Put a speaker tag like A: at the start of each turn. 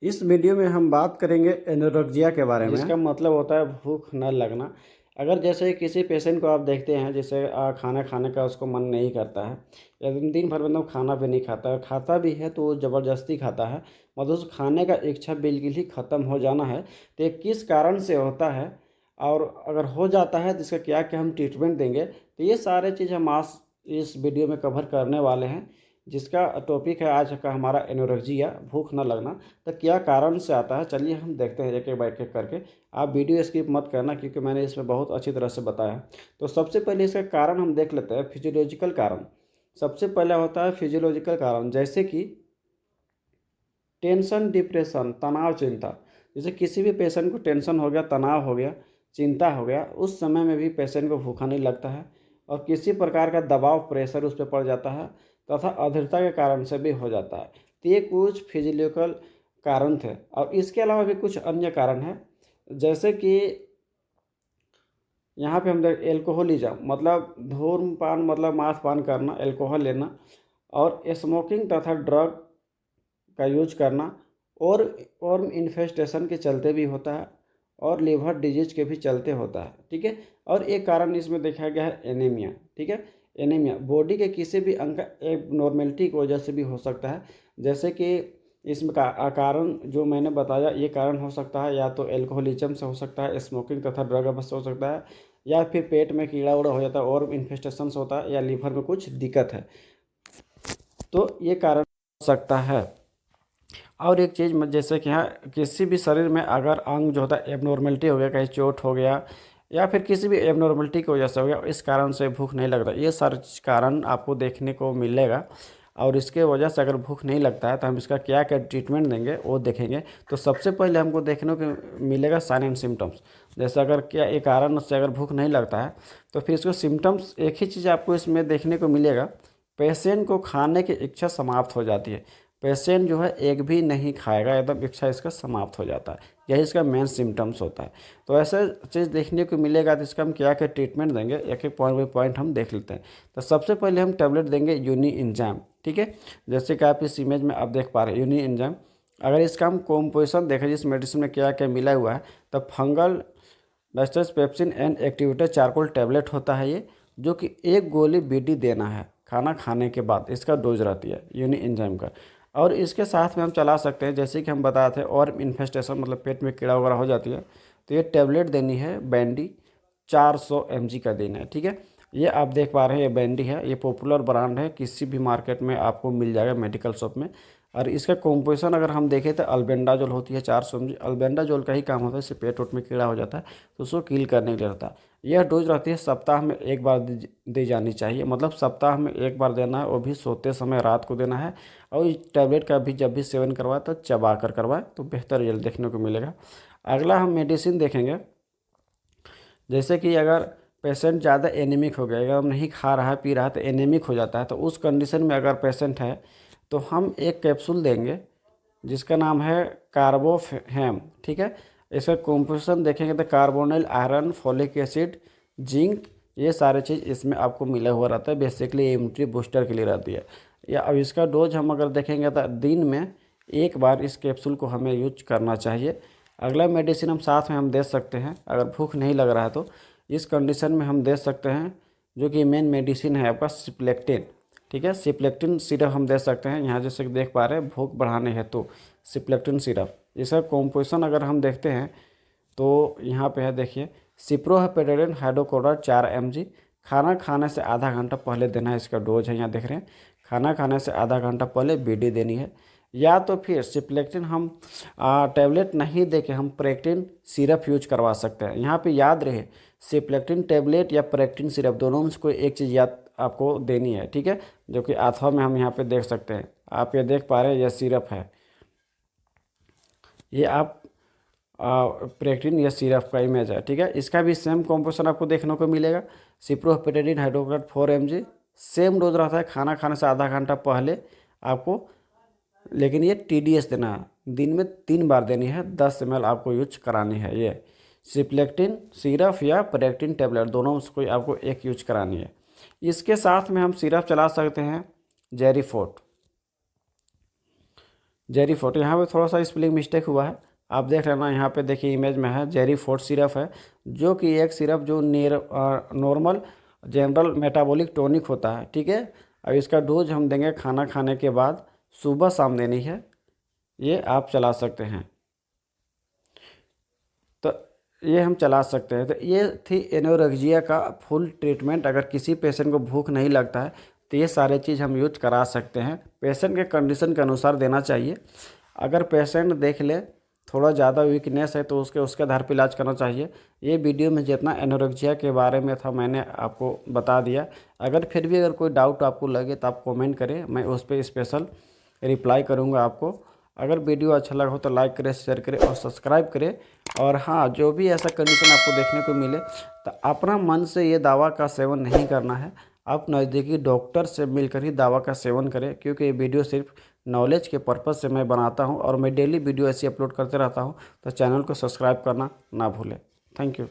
A: इस वीडियो में हम बात करेंगे एनोरेक्सिया के बारे में।
B: जिसका मतलब होता है भूख न लगना। अगर जैसे किसी पेशेंट को आप देखते हैं जैसे खाना खाने का उसको मन नहीं करता है या दिन भर मतलब खाना भी नहीं खाता है, खाता भी है तो वो ज़बरदस्ती खाता है, मतलब उस खाने का इच्छा बिल्कुल ही ख़त्म हो जाना है, तो ये किस कारण से होता है और अगर हो जाता है तो इसका क्या क्या हम ट्रीटमेंट देंगे, तो ये सारे चीज़ हम आज इस वीडियो में कवर करने वाले हैं। जिसका टॉपिक है आज का हमारा एनोरेक्सिया, भूख न लगना। तो क्या कारण से आता है, चलिए हम देखते हैं एक एक करके। आप वीडियो स्किप मत करना क्योंकि मैंने इसमें बहुत अच्छी तरह से बताया। तो सबसे पहले इसका कारण हम देख लेते हैं, फिजियोलॉजिकल कारण। सबसे पहला होता है फिजियोलॉजिकल कारण, जैसे कि टेंशन, डिप्रेशन, तनाव, चिंता। जैसे किसी भी पेशेंट को टेंशन हो गया, तनाव हो गया, चिंता हो गया, उस समय में भी पेशेंट को भूखा नहीं लगता है और किसी प्रकार का दबाव, प्रेशर उस पर पड़ जाता है तथा अधीरता के कारण से भी हो जाता है। तो ये कुछ फिजियोलॉजिकल कारण थे और इसके अलावा भी कुछ अन्य कारण हैं, जैसे कि यहाँ पे हम देख एल्कोहलिज्म, मतलब धूम्रपान, मतलब मांसपान करना, एल्कोहल लेना और स्मोकिंग तथा ड्रग का यूज करना और इन्फेस्टेशन के चलते भी होता है और लिवर डिजीज के भी चलते होता है। ठीक है। और एक कारण इसमें देखा गया है एनीमिया। ठीक है। एनीमिया बॉडी के किसी भी अंग का एबनॉर्मेलिटी की वजह से भी हो सकता है, जैसे कि इसमें का कारण जो मैंने बताया, ये कारण हो सकता है या तो एल्कोहलिज्म से हो सकता है, स्मोकिंग तथा ड्रग से हो सकता है, या फिर पेट में कीड़ा उड़ा हो जाता है और इन्फेस्टेशन होता है, या लीवर में कुछ दिक्कत है, तो ये कारण हो सकता है। और एक चीज़ जैसे कि यहाँ किसी भी शरीर में अगर अंग जो होता है एबनॉर्मेलिटी हो गया, कहीं चोट हो गया या फिर किसी भी एबनॉर्मेलिटी की वजह से हो गया, इस कारण से भूख नहीं लगता, ये सारे कारण आपको देखने को मिलेगा। और इसके वजह से अगर भूख नहीं लगता है तो हम इसका क्या क्या ट्रीटमेंट देंगे वो देखेंगे। तो सबसे पहले हमको देखने को मिलेगा साइन एंड सिम्टम्स। जैसे अगर क्या एक कारण से अगर भूख नहीं लगता है तो फिर इसको सिम्टम्स, एक ही चीज़ आपको इसमें देखने को मिलेगा, पेशेंट को खाने की इच्छा समाप्त हो जाती है। पेशेंट जो है एक भी नहीं खाएगा, एकदम इच्छा इसका समाप्त हो जाता है, यही इसका मेन सिम्टम्स होता है। तो ऐसा चीज़ देखने को मिलेगा तो इसका हम क्या क्या ट्रीटमेंट देंगे, एक एक पॉइंट बाई पॉइंट हम देख लेते हैं। तो सबसे पहले हम टैबलेट देंगे यूनी एंजाइम। ठीक है। जैसे कि आप इस इमेज में आप देख पा रहे हैं यूनी एंजाइम। अगर इसका हम कॉम्पोजिशन देखें, जिस मेडिसिन में क्या क्या मिला हुआ है, तो fungal diastase pepsin and activated charcoal tablet होता है ये, जो कि एक गोली बीडी देना है खाना खाने के बाद, इसका डोज रहती है यूनी एंजाइम का। और इसके साथ में हम चला सकते हैं, जैसे कि हम बताए थे, और इन्फेस्टेशन मतलब पेट में कीड़ा वगैरह हो जाती है तो ये टैबलेट देनी है बैंडी, 400 mg का देना है। ठीक है। ये आप देख पा रहे हैं, ये बैंडी है, ये पॉपुलर ब्रांड है, किसी भी मार्केट में आपको मिल जाएगा, मेडिकल शॉप में। और इसका कॉम्पोजिशन अगर हम देखें तो अल्बेंडाजोल होती है 400 mg। अल्बेंडाजोल का ही काम होता है, इससे पेट वोट में कीड़ा हो जाता है तो उसको किल करने के लिए रहता है। यह डोज रहती है सप्ताह में एक बार दी जानी चाहिए, मतलब सप्ताह में एक बार देना है, वो भी सोते समय रात को देना है। और इस टैबलेट का भी जब भी सेवन करवाए तो चबा कर करवाए तो बेहतर रिजल्ट देखने को मिलेगा। अगला हम मेडिसिन देखेंगे, जैसे कि अगर पेशेंट ज़्यादा एनीमिक हो गया, अगर हम नहीं खा रहा है पी रहा है तो एनीमिक हो जाता है, तो उस कंडीशन में अगर पेशेंट है तो हम एक कैप्सूल देंगे जिसका नाम है कार्बोफेम। ठीक है। इसका कॉम्पोजिशन देखेंगे तो carbonyl, iron, folic acid, zinc, ये सारे चीज़ इसमें आपको मिला हुआ रहता है। बेसिकली इम्यूनिटी बूस्टर के लिए रहती है। या अब इसका डोज हम अगर देखेंगे तो दिन में एक बार इस कैप्सूल को हमें यूज करना चाहिए। अगला मेडिसिन हम साथ में हम दे सकते हैं, अगर भूख नहीं लग रहा है तो इस कंडीशन में हम दे सकते हैं, जो कि मेन मेडिसिन है आपका सिप्लेक्टिन। ठीक है। सिप्लेक्टिन सिरप हम दे सकते हैं, यहाँ जैसे कि देख पा रहे हैं भूख बढ़ाने हेतु सिप्लेक्टिन सिरप। इसका कॉम्पोजिशन अगर हम देखते हैं तो यहाँ पे है, देखिए, सिप्रोहेपेटाडीन हाइड्रोक्लोराइड 4 mg, खाना खाने से आधा घंटा पहले देना है, इसका डोज है, यहाँ देख रहे हैं, खाना खाने से आधा घंटा पहले बीडी देनी है। या तो फिर सिप्लेक्टिन हम टैबलेट नहीं दे के हम प्रेक्टिन सिरप यूज करवा सकते हैं। यहाँ पे याद रहे, सिप्लेक्टिन टैबलेट या प्रेक्टिन सिरप दोनों में से कोई एक चीज़ याद आपको देनी है। ठीक है। जो कि अथवा में हम यहाँ पे देख सकते हैं, आप ये देख पा रहे हैं, यह सिरप है, ये आप प्रेक्टिन या सिरप का इमेज है। ठीक है। इसका भी सेम कॉम्पोजिशन आपको देखने को मिलेगा, सिप्रोहेपेटाडीन हाइड्रोक्लोराइड 4 mg, सेम डोज रहता है खाना खाने से आधा घंटा पहले आपको, लेकिन ये TDS देना है, दिन में 3 बार देनी है, 10 ml आपको यूज करानी है। ये सिप्लेक्टिन सिरप या प्रेक्टिन टेबलेट दोनों में से कोई आपको एक यूज करानी है। इसके साथ में हम सिरप चला सकते हैं जेरीफोर्ट। जेरी फोर्ट, यहाँ पे थोड़ा सा स्पेलिंग मिस्टेक हुआ है, आप देख लेना। यहाँ पे देखिए इमेज में है जेरी फोर्ट सिरप है, जो कि एक सिरप जो नॉर्मल जनरल मेटाबॉलिक टॉनिक होता है, ठीक है। अब इसका डोज हम देंगे खाना खाने के बाद, सुबह शाम देनी है, ये आप चला सकते हैं। तो ये हम चला सकते हैं। तो ये थी एनोरेक्सिया का फुल ट्रीटमेंट। अगर किसी पेशेंट को भूख नहीं लगता है तो ये सारे चीज़ हम यूज करा सकते हैं। पेशेंट के कंडीशन के अनुसार देना चाहिए। अगर पेशेंट देख ले थोड़ा ज़्यादा वीकनेस है तो उसके आधार पर इलाज करना चाहिए। ये वीडियो में जितना एनोरेक्सिया के बारे में था मैंने आपको बता दिया। अगर फिर भी अगर कोई डाउट आपको लगे तो आप कमेंट करें, मैं उस पर स्पेशल रिप्लाई करूँगा आपको। अगर वीडियो अच्छा लगा हो तो लाइक करें, शेयर करें और सब्सक्राइब करें। और हाँ, जो भी ऐसा कंडीशन आपको देखने को मिले तो अपना मन से ये दवा का सेवन नहीं करना है, आप नज़दीकी डॉक्टर से मिलकर ही दवा का सेवन करें। क्योंकि ये वीडियो सिर्फ नॉलेज के पर्पज़ से मैं बनाता हूँ और मैं डेली वीडियो ऐसी अपलोड करते रहता हूँ। तो चैनल को सब्सक्राइब करना ना भूलें। Thank you.